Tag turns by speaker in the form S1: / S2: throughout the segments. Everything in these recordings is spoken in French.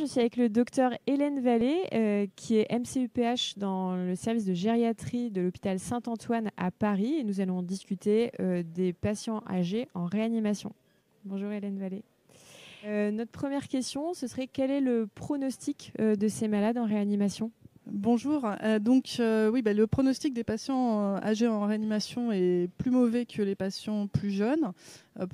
S1: suis avec le docteur Hélène Vallée, qui est MCUPH dans le service de gériatrie de l'hôpital Saint-Antoine à Paris. Et nous allons discuter des patients âgés en réanimation. Bonjour Hélène Vallée. Notre première question, ce serait quel est le pronostic de ces malades en réanimation ?
S2: Bonjour. Le pronostic des patients âgés en réanimation est plus mauvais que les patients plus jeunes.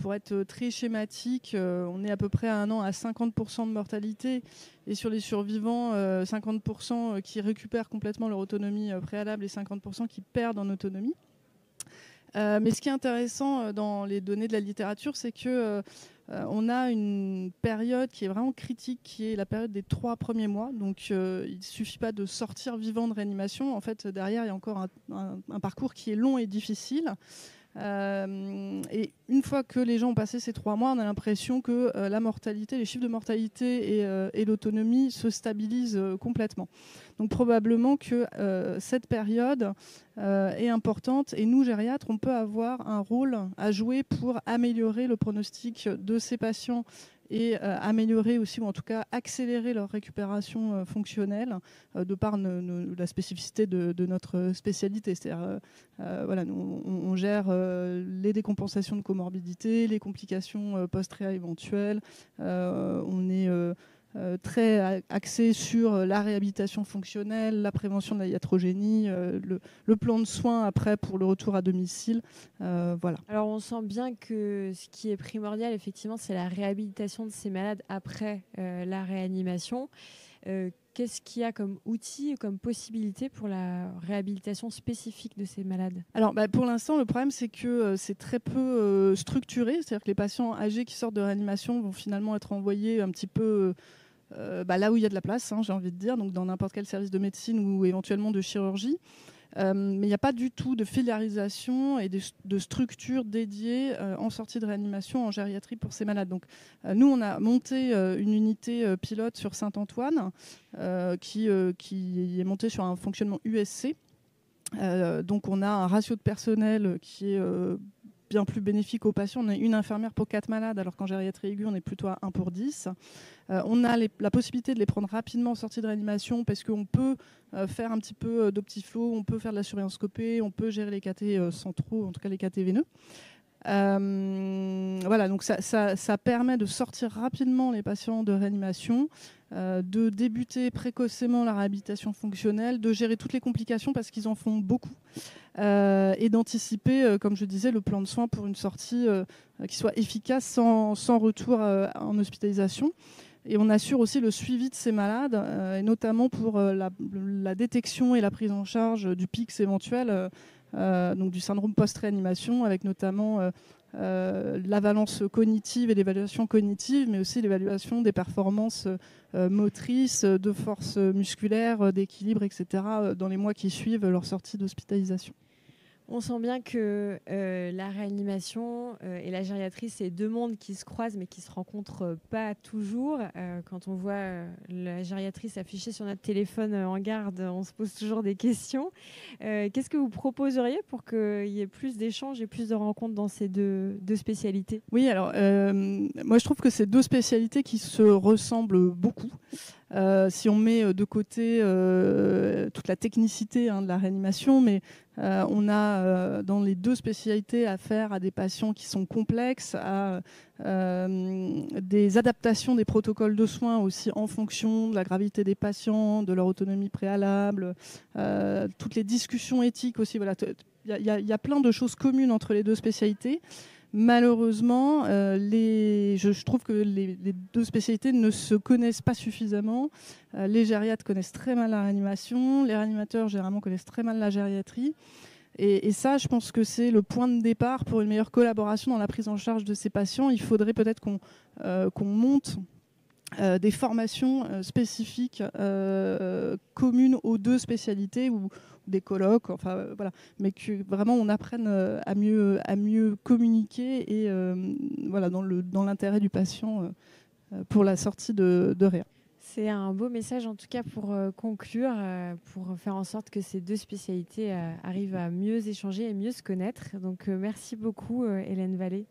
S2: Pour être très schématique, on est à peu près à 1 an à 50% de mortalité et sur les survivants, 50% qui récupèrent complètement leur autonomie préalable et 50% qui perdent en autonomie. Mais ce qui est intéressant dans les données de la littérature, c'est que on a une période qui est vraiment critique, qui est la période des 3 premiers mois. Donc il ne suffit pas de sortir vivant de réanimation. En fait, derrière, il y a encore un parcours qui est long et difficile. Et une fois que les gens ont passé ces 3 mois, on a l'impression que la mortalité, les chiffres de mortalité et l'autonomie se stabilisent complètement. Donc probablement que cette période est importante et nous, gériatres, on peut avoir un rôle à jouer pour améliorer le pronostic de ces patients et améliorer aussi, ou en tout cas accélérer leur récupération fonctionnelle de par la spécificité de notre spécialité. C'est-à-dire, on gère les décompensations de comorbidité, les complications post-réa éventuelles. On est très axé sur la réhabilitation fonctionnelle, la prévention de la iatrogénie, le plan de soins après pour le retour à domicile. Voilà.
S1: Alors on sent bien que ce qui est primordial, effectivement, c'est la réhabilitation de ces malades après la réanimation. Qu'est-ce qu'il y a comme outil, comme possibilité pour la réhabilitation spécifique de ces malades ?
S2: Alors, pour l'instant, le problème, c'est que c'est très peu structuré. C'est-à-dire que les patients âgés qui sortent de réanimation vont finalement être envoyés un petit peu là où il y a de la place, j'ai envie de dire, donc dans n'importe quel service de médecine ou éventuellement de chirurgie. Mais il n'y a pas du tout de filiarisation et de structure dédiée en sortie de réanimation en gériatrie pour ces malades. Donc nous, on a monté une unité pilote sur Saint-Antoine qui est montée sur un fonctionnement USC. Donc on a un ratio de personnel qui est bien plus bénéfique aux patients. On a une infirmière pour 4 malades, alors qu'en gériatrie aiguë, on est plutôt à 1 pour 10. On a la possibilité de les prendre rapidement en sortie de réanimation parce qu'on peut faire un petit peu d'optiflow, on peut faire de la surveillance scopée, on peut gérer les cathés centraux, en tout cas les cathés veineux. Voilà, donc ça permet de sortir rapidement les patients de réanimation, de débuter précocement la réhabilitation fonctionnelle, de gérer toutes les complications parce qu'ils en font beaucoup, et d'anticiper, comme je disais, le plan de soins pour une sortie qui soit efficace sans retour en hospitalisation. Et on assure aussi le suivi de ces malades, et notamment pour la détection et la prise en charge du PICS éventuel, donc du syndrome post-réanimation, avec notamment la valence cognitive et l'évaluation cognitive, mais aussi l'évaluation des performances motrices, de force musculaire, d'équilibre, etc., dans les mois qui suivent leur sortie d'hospitalisation.
S1: On sent bien que la réanimation et la gériatrie, c'est 2 mondes qui se croisent mais qui ne se rencontrent pas toujours. Quand on voit la gériatrie s'afficher sur notre téléphone en garde, on se pose toujours des questions. Qu'est-ce que vous proposeriez pour qu'il y ait plus d'échanges et plus de rencontres dans ces deux spécialités ?
S2: Oui, alors moi je trouve que c'est 2 spécialités qui se ressemblent beaucoup. Si on met de côté toute la technicité de la réanimation, mais on a dans les 2 spécialités affaire à des patients qui sont complexes, à des adaptations des protocoles de soins aussi en fonction de la gravité des patients, de leur autonomie préalable, toutes les discussions éthiques aussi. Voilà, il y a plein de choses communes entre les 2 spécialités. Malheureusement, je trouve que les 2 spécialités ne se connaissent pas suffisamment. Les gériatres connaissent très mal la réanimation, les réanimateurs généralement connaissent très mal la gériatrie. Et ça, je pense que c'est le point de départ pour une meilleure collaboration dans la prise en charge de ces patients. Il faudrait peut-être qu'on monte des formations spécifiques communes aux 2 spécialités ou des colloques, enfin voilà, mais que vraiment on apprenne à mieux communiquer et voilà, dans l'intérêt du patient pour la sortie de réa.
S1: C'est un beau message en tout cas pour conclure, pour faire en sorte que ces 2 spécialités arrivent à mieux échanger et mieux se connaître. Donc merci beaucoup Hélène Vallée.